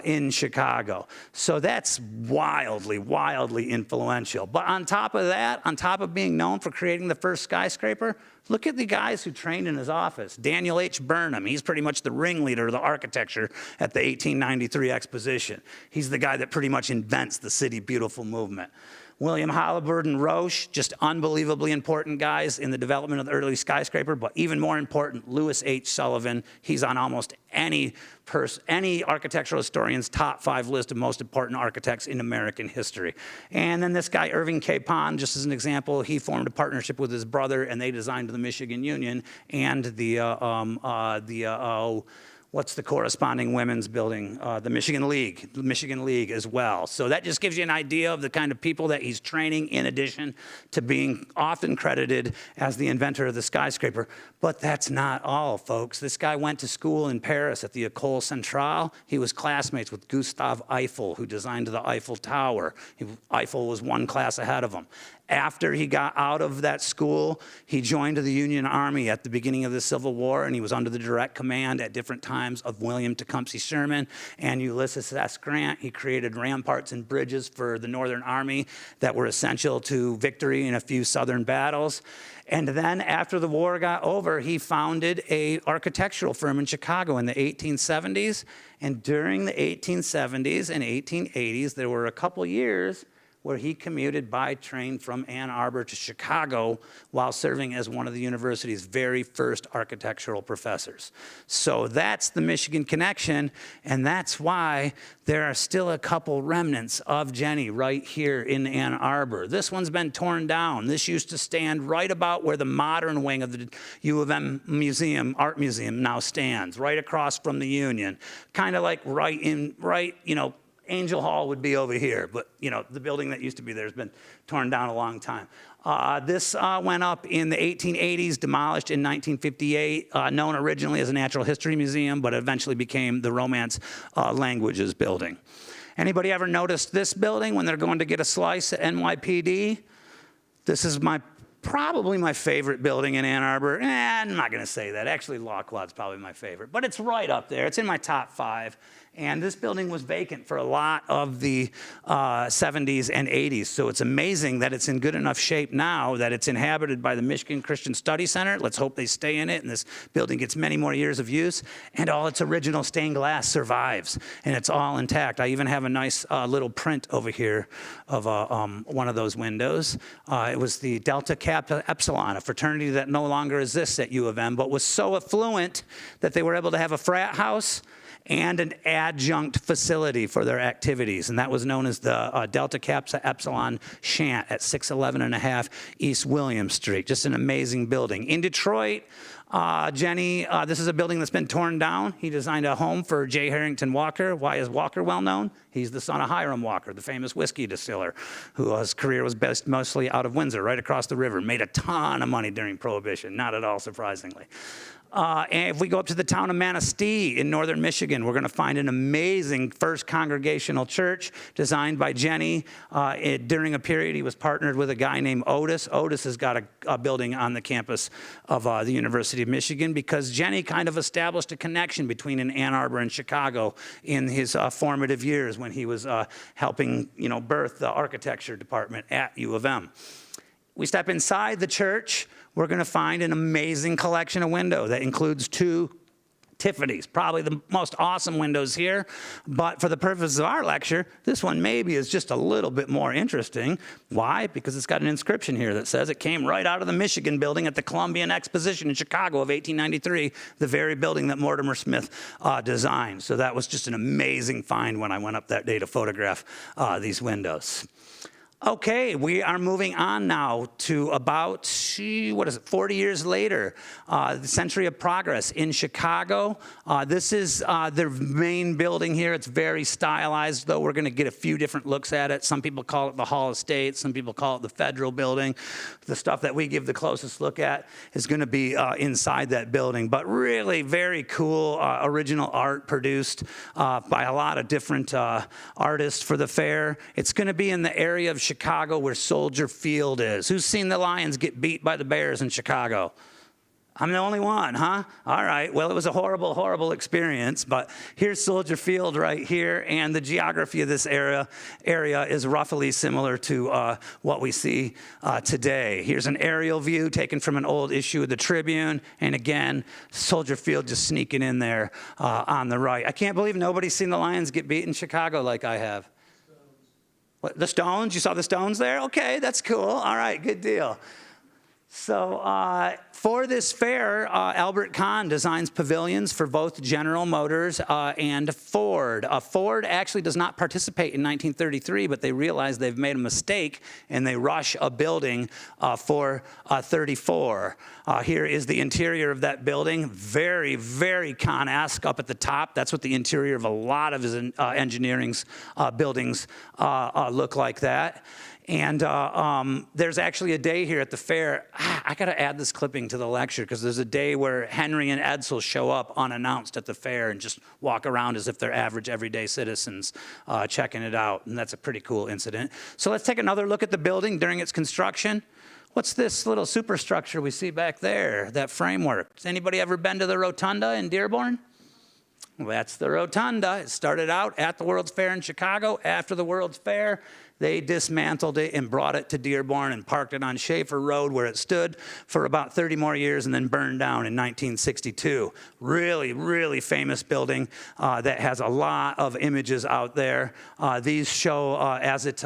in Chicago. So that's wildly, wildly influential. But on top of that, on top of being known for creating the first skyscraper, look at the guys who trained in his office. Daniel H. Burnham, he's pretty much the ringleader of the architecture at the 1893 Exposition. He's the guy that pretty much invents the City Beautiful movement. William Halliburton Roche, just unbelievably important guys in the development of the early skyscraper, but even more important, Louis H. Sullivan. He's on almost any architectural historian's top 5 list of most important architects in American history. And then this guy, Irving K. Pond, just as an example, he formed a partnership with his brother, and they designed the Michigan Union and what's the corresponding women's building? The Michigan League as well. So that just gives you an idea of the kind of people that he's training, in addition to being often credited as the inventor of the skyscraper. But that's not all, folks. This guy went to school in Paris at the École Centrale. He was classmates with Gustave Eiffel, who designed the Eiffel Tower. Eiffel was one class ahead of him. After he got out of that school, he joined the Union Army at the beginning of the Civil War, and he was under the direct command at different times of William Tecumseh Sherman and Ulysses S. Grant. He created ramparts and bridges for the Northern Army that were essential to victory in a few Southern battles. And then after the war got over, he founded an architectural firm in Chicago in the 1870s. And during the 1870s and 1880s, there were a couple years where he commuted by train from Ann Arbor to Chicago while serving as one of the university's very first architectural professors. So that's the Michigan connection, and that's why there are still a couple remnants of Jenny right here in Ann Arbor. This one's been torn down. This used to stand right about where the modern wing of the U of M Museum, Art Museum now stands, right across from the Union. Kind of like Angel Hall would be over here, but the building that used to be there has been torn down a long time. This went up in the 1880s, demolished in 1958, known originally as a natural history museum, but eventually became the Romance Languages building. Anybody ever noticed this building when they're going to get a slice at NYPD? This is probably my favorite building in Ann Arbor. I'm not going to say that. Actually, Law Quad's probably my favorite, but it's right up there. It's in my top 5. And this building was vacant for a lot of the 70s and 80s. So it's amazing that it's in good enough shape now that it's inhabited by the Michigan Christian Study Center. Let's hope they stay in it, and this building gets many more years of use. And all its original stained glass survives, and it's all intact. I even have a nice little print over here of one of those windows. It was the Delta Kappa Epsilon, a fraternity that no longer exists at U of M, but was so affluent that they were able to have a frat house and an adjunct facility for their activities. And that was known as the Delta Kappa Epsilon Shant at 611.5 East William Street. Just an amazing building. In Detroit, Jenny, this is a building that's been torn down. He designed a home for J. Harrington Walker. Why is Walker well known? He's the son of Hiram Walker, the famous whiskey distiller, whose career was based mostly out of Windsor, right across the river. Made a ton of money during Prohibition, not at all surprisingly. And if we go up to the town of Manistee in northern Michigan, we're going to find an amazing first congregational church designed by Jenny. During a period, he was partnered with a guy named Otis. Otis has got a building on the campus of the University of Michigan because Jenny kind of established a connection between Ann Arbor and Chicago in his formative years when he was helping birth the architecture department at U of M. We step inside the church, we're going to find an amazing collection of windows that includes 2 Tiffany's, probably the most awesome windows here. But for the purposes of our lecture, this one maybe is just a little bit more interesting. Why? Because it's got an inscription here that says it came right out of the Michigan building at the Columbian Exposition in Chicago of 1893, the very building that Mortimer Smith designed. So that was just an amazing find when I went up that day to photograph these windows. Okay, we are moving on now to about, 40 years later, the Century of Progress in Chicago. This is their main building here. It's very stylized, though. We're going to get a few different looks at it. Some people call it the Hall of State. Some people call it the Federal Building. The stuff that we give the closest look at is going to be inside that building. But really very cool original art produced by a lot of different artists for the fair. It's going to be in the area of Chicago where Soldier Field is. Who's seen the Lions get beat by the Bears in Chicago? I'm the only one, huh? All right, well, it was a horrible, horrible experience, but here's Soldier Field right here, and the geography of this area is roughly similar to what we see today. Here's an aerial view taken from an old issue of the Tribune, and again, Soldier Field just sneaking in there on the right. I can't believe nobody's seen the Lions get beat in Chicago like I have. What, the Stones? You saw the Stones there? Okay, that's cool. All right, good deal. So for this fair, Albert Kahn designs pavilions for both General Motors and Ford. Ford actually does not participate in 1933, but they realize they've made a mistake and they rush a building for 34. Here is the interior of that building. Very, very Kahn-esque up at the top. That's what the interior of a lot of his engineering's buildings look like that. And there's actually a day here at the fair. I got to add this clipping to the lecture because there's a day where Henry and Edsel show up unannounced at the fair and just walk around as if they're average everyday citizens checking it out. And that's a pretty cool incident. So let's take another look at the building during its construction. What's this little superstructure we see back there, that framework? Has anybody ever been to the Rotunda in Dearborn? Well, that's the Rotunda. It started out at the World's Fair in Chicago. After the World's Fair, they dismantled it and brought it to Dearborn and parked it on Schaefer Road where it stood for about 30 more years and then burned down in 1962. Really, really famous building that has a lot of images out there. These show as it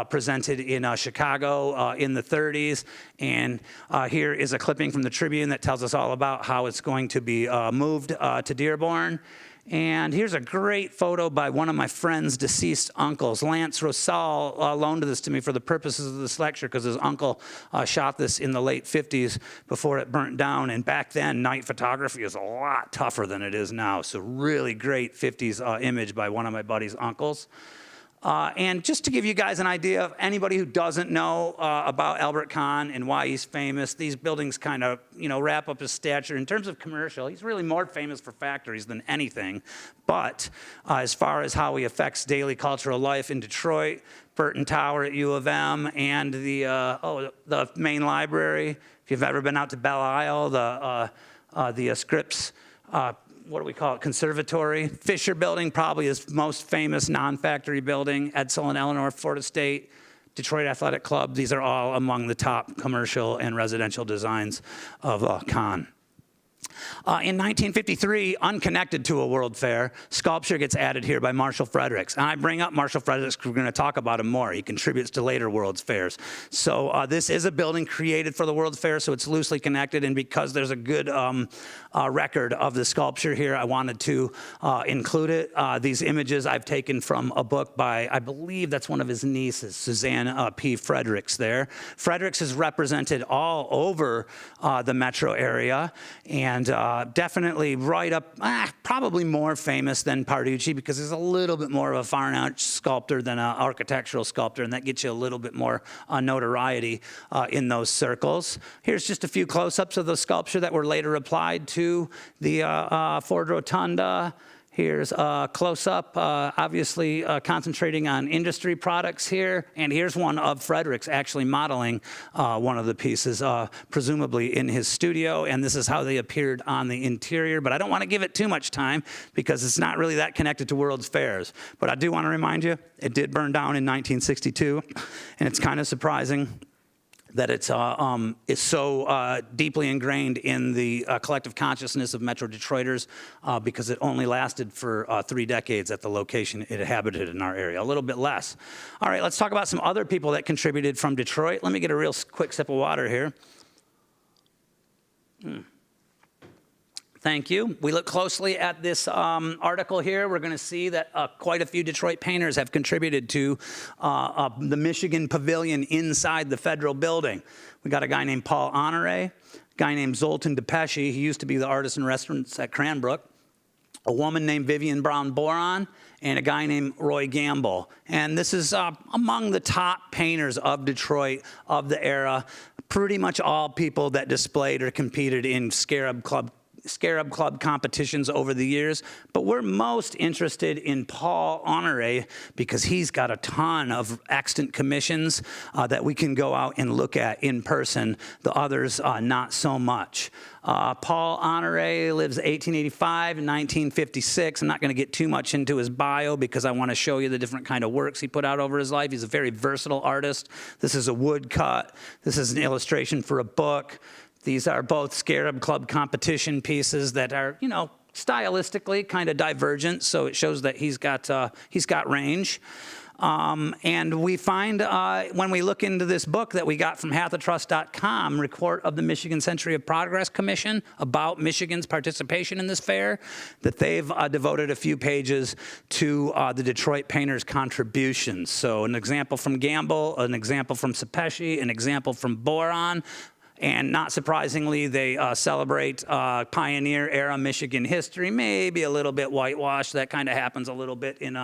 presented in Chicago in the 30s. And here is a clipping from the Tribune that tells us all about how it's going to be moved to Dearborn. And here's a great photo by one of my friend's deceased uncles. Lance Rosal loaned this to me for the purposes of this lecture because his uncle shot this in the late 50s before it burnt down. And back then, night photography was a lot tougher than it is now. So really great 50s image by one of my buddy's uncles. And just to give you guys an idea of anybody who doesn't know about Albert Kahn and why he's famous, these buildings kind of, wrap up his stature. In terms of commercial, he's really more famous for factories than anything. But as far as how he affects daily cultural life in Detroit, Burton Tower at U of M, and the main library. If you've ever been out to Belle Isle, the Scripps, what do we call it, conservatory. Fisher Building probably is most famous non-factory building. Edsel and Eleanor Florida State, Detroit Athletic Club. These are all among the top commercial and residential designs of Kahn. In 1953, unconnected to a World Fair, sculpture gets added here by Marshall Fredericks. And I bring up Marshall Fredericks because we're going to talk about him more. He contributes to later World's Fairs. So this is a building created for the World's Fair, so it's loosely connected. And because there's a good record of the sculpture here, I wanted to include it. These images I've taken from a book by, I believe that's one of his nieces, Suzanne P. Fredericks there. Fredericks is represented all over the metro area. And definitely right up, probably more famous than Parducci because he's a little bit more of a fine art sculptor than an architectural sculptor, and that gets you a little bit more notoriety in those circles. Here's just a few close-ups of the sculpture that were later applied to the Ford Rotunda. Here's a close-up, obviously concentrating on industry products here. And here's one of Fredericks actually modeling one of the pieces, presumably in his studio. And this is how they appeared on the interior. But I don't want to give it too much time because it's not really that connected to World's Fairs. But I do want to remind you, it did burn down in 1962. And it's kind of surprising that it's so deeply ingrained in the collective consciousness of Metro Detroiters because it only lasted for 3 decades at the location it inhabited in our area, a little bit less. All right, let's talk about some other people that contributed from Detroit. Let me get a real quick sip of water here. Thank you. We look closely at this article here. We're going to see that quite a few Detroit painters have contributed to the Michigan Pavilion inside the federal building. We got a guy named Paul Honoré, a guy named Zoltan Depeshe. He used to be the artist in restaurants at Cranbrook. A woman named Vivian Brown Boron, and a guy named Roy Gamble. And this is among the top painters of Detroit of the era. Pretty much all people that displayed or competed in Scarab Club competitions over the years, but we're most interested in Paul Honoré because he's got a ton of extant commissions that we can go out and look at in person. The others, not so much. Paul Honoré lives 1885 and 1956. I'm not going to get too much into his bio because I want to show you the different kind of works he put out over his life. He's a very versatile artist. This is a woodcut. This is an illustration for a book. These are both Scarab Club competition pieces that are, you know, stylistically kind of divergent, so it shows that he's got range. And we find when we look into this book that we got from hathatrust.com, report of the Michigan Century of Progress Commission about Michigan's participation in this fair, that they've devoted a few pages to the Detroit painters' contributions. So an example from Gamble, an example from Depeshe, an example from Boron. And not surprisingly, they celebrate pioneer era Michigan history, maybe a little bit whitewashed. That kind of happens a little bit in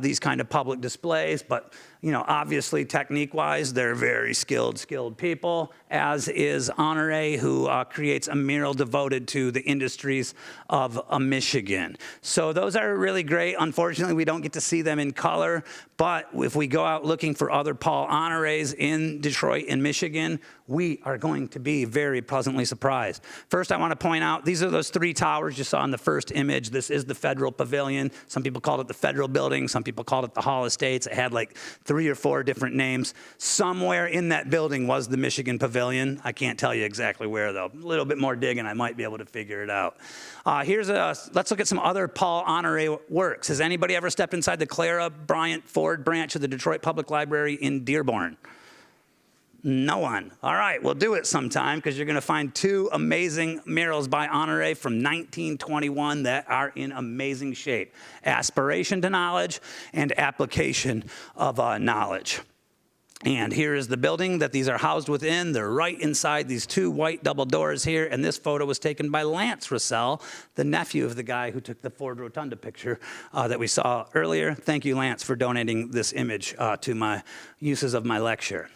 these kind of public displays. But, you know, obviously, technique-wise, they're very skilled people, as is Honoré, who creates a mural devoted to the industries of Michigan. So those are really great. Unfortunately, we don't get to see them in color. But if we go out looking for other Paul Honorés in Detroit and Michigan, we are going to be very pleasantly surprised. First, I want to point out, these are those three towers you saw in the first image. This is the Federal Pavilion. Some people called it the Federal Building. Some people called it the Hall of States. It had like 3 or 4 different names. Somewhere in that building was the Michigan Pavilion. I can't tell you exactly where, though. A little bit more digging, I might be able to figure it out. Let's look at some other Paul Honoré works. Has anybody ever stepped inside the Clara Bryant Ford branch of the Detroit Public Library in Dearborn? No one. All right, we'll do it sometime because you're going to find 2 amazing murals by Honoré from 1921 that are in amazing shape. Aspiration to knowledge and application of knowledge. And here is the building that these are housed within. They're right inside these 2 white double doors here. And this photo was taken by Lance Russell, the nephew of the guy who took the Ford Rotunda picture that we saw earlier. Thank you, Lance, for donating this image to my uses of my lecture.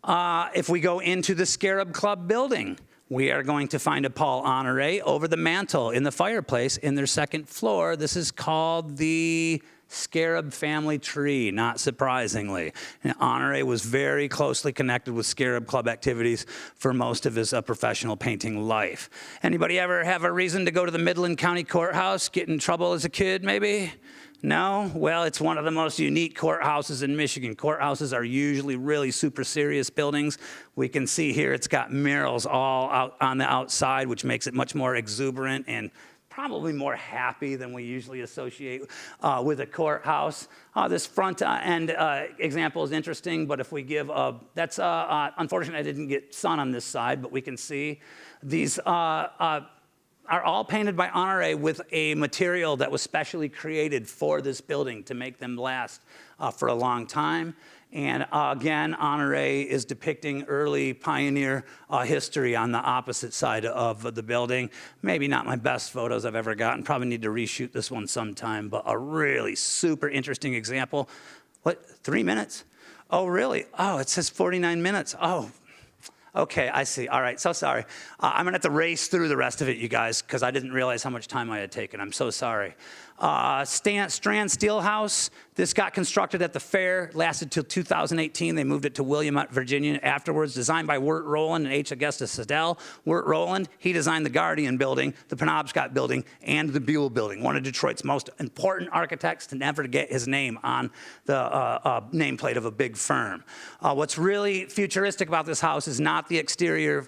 If we go into the Scarab Club building, we are going to find a Paul Honoré over the mantle in the fireplace in their 2nd floor. This is called the Scarab family tree, not surprisingly. And Honoré was very closely connected with Scarab Club activities for most of his professional painting life. Anybody ever have a reason to go to the Midland County Courthouse, get in trouble as a kid, maybe? No? Well, it's one of the most unique courthouses in Michigan. Courthouses are usually really super serious buildings. We can see here it's got murals all out on the outside, which makes it much more exuberant and probably more happy than we usually associate with a courthouse. This front end example is interesting, but if we give that's unfortunately I didn't get sun on this side, but we can see these are all painted by Honoré with a material that was specially created for this building to make them last for a long time. And again, Honoré is depicting early pioneer history on the opposite side of the building. Maybe not my best photos I've ever gotten. Probably need to reshoot this one sometime, but a really super interesting example. What, 3 minutes? Oh, really? Oh, it says 49 minutes. Oh. Okay, I see. All right, so sorry. I'm going to have to race through the rest of it, you guys, because I didn't realize how much time I had taken. I'm so sorry. Strand Steelhouse. This got constructed at the fair, lasted till 2018. They moved it to Williamette, Virginia afterwards. Designed by Wirt Rowland and H. Augustus Siddell. Wirt Rowland, he designed the Guardian Building, the Penobscot Building, and the Buell Building. One of Detroit's most important architects to never get his name on the nameplate of a big firm. What's really futuristic about this house is not the exterior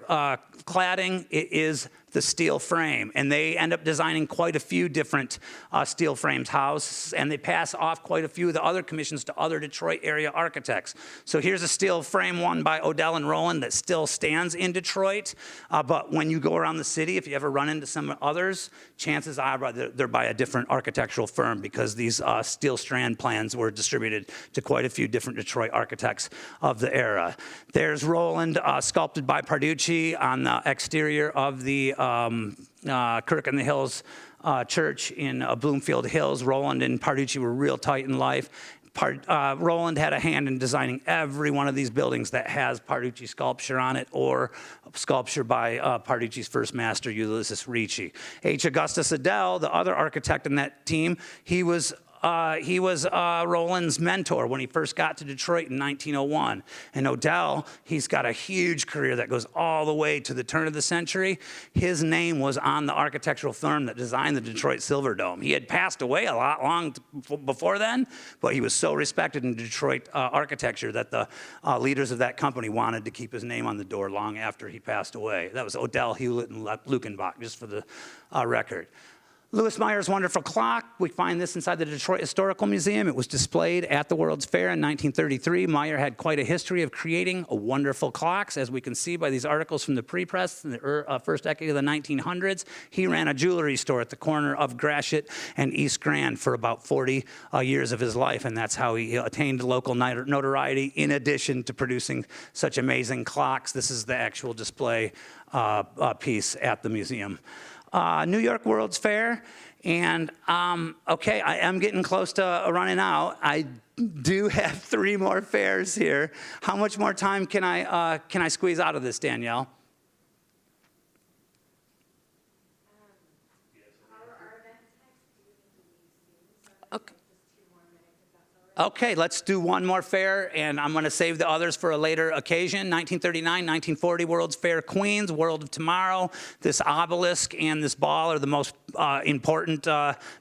cladding. It is the steel frame. And they end up designing quite a few different steel frames houses, and they pass off quite a few of the other commissions to other Detroit area architects. So here's a steel frame one by Odell and Rowland that still stands in Detroit. But when you go around the city, if you ever run into some others, chances are they're by a different architectural firm, because these steel strand plans were distributed to quite a few different Detroit architects of the era. There's Rowland, sculpted by Parducci on the exterior of the Kirk in the Hills church in Bloomfield Hills. Rowland and Parducci were real tight in life. Rowland had a hand in designing every one of these buildings that has Parducci sculpture on it, or sculpture by Parducci's first master, Ulysses Ricci. H. Augustus Odell, the other architect in that team, he was Rowland's mentor when he first got to Detroit in 1901. And Odell, he's got a huge career that goes all the way to the turn of the century. His name was on the architectural firm that designed the Detroit Silverdome. He had passed away a lot long before then, but he was so respected in Detroit architecture that the leaders of that company wanted to keep his name on the door long after he passed away. That was Odell, Hewlett, and Lukenbach, just for the record. Louis Meyer's wonderful clock. We find this inside the Detroit Historical Museum. It was displayed at the World's Fair in 1933. Meyer had quite a history of creating wonderful clocks, as we can see by these articles from the pre-press in the first decade of the 1900s. He ran a jewelry store at the corner of Gratiot and East Grand for about 40 years of his life, and that's how he attained local notoriety, in addition to producing such amazing clocks. This is the actual display piece at the museum. New York World's Fair, and okay, I am getting close to running out. I do have 3 more fairs here. How much more time can I squeeze out of this, Danielle? Okay. Okay, let's do one more fair, and I'm going to save the others for a later occasion. 1939, 1940 World's Fair Queens, World of Tomorrow. This obelisk and this ball are the most important,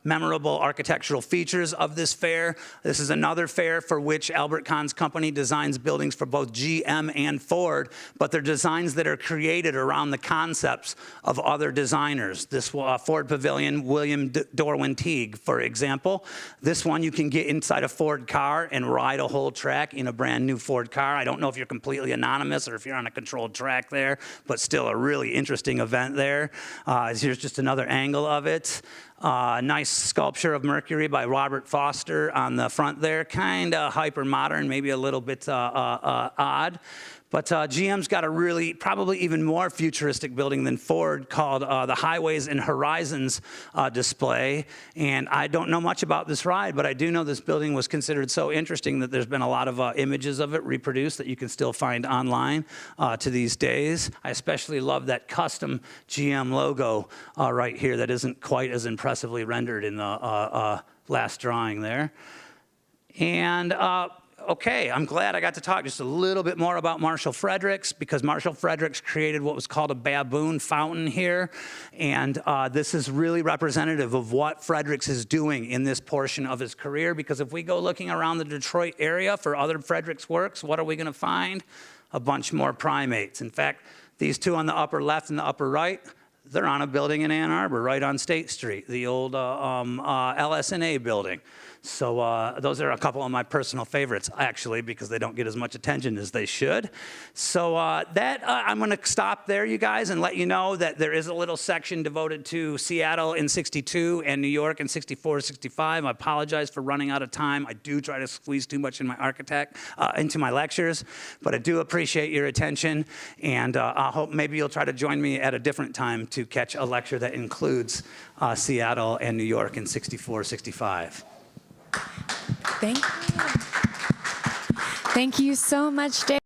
memorable architectural features of this fair. This is another fair for which Albert Kahn's company designs buildings for both GM and Ford, but they're designs that are created around the concepts of other designers. This Ford Pavilion, William Dorwin Teague, for example. This one you can get inside a Ford car and ride a whole track in a brand new Ford car. I don't know if you're completely anonymous or if you're on a controlled track there, but still a really interesting event there. Here's just another angle of it. Nice sculpture of Mercury by Robert Foster on the front there. Kind of hyper modern, maybe a little bit odd. But GM's got a really, probably even more futuristic building than Ford, called the Highways and Horizons display. And I don't know much about this ride, but I do know this building was considered so interesting that there's been a lot of images of it reproduced that you can still find online to these days. I especially love that custom GM logo right here that isn't quite as impressively rendered in the last drawing there. And okay, I'm glad I got to talk just a little bit more about Marshall Fredericks, because Marshall Fredericks created what was called a baboon fountain here. And this is really representative of what Fredericks is doing in this portion of his career, because if we go looking around the Detroit area for other Fredericks works, what are we going to find? A bunch more primates. In fact, these two on the upper left and the upper right, they're on a building in Ann Arbor, right on State Street, the old LS&A building. So those are a couple of my personal favorites, actually, because they don't get as much attention as they should. So I'm going to stop there, you guys, and let you know that there is a little section devoted to Seattle in '62 and New York in '64, '65. I apologize for running out of time. I do try to squeeze too much in into my lectures, but I do appreciate your attention, and I hope maybe you'll try to join me at a different time to catch a lecture that includes Seattle and New York in '64, '65.
Thank you so much, Dave.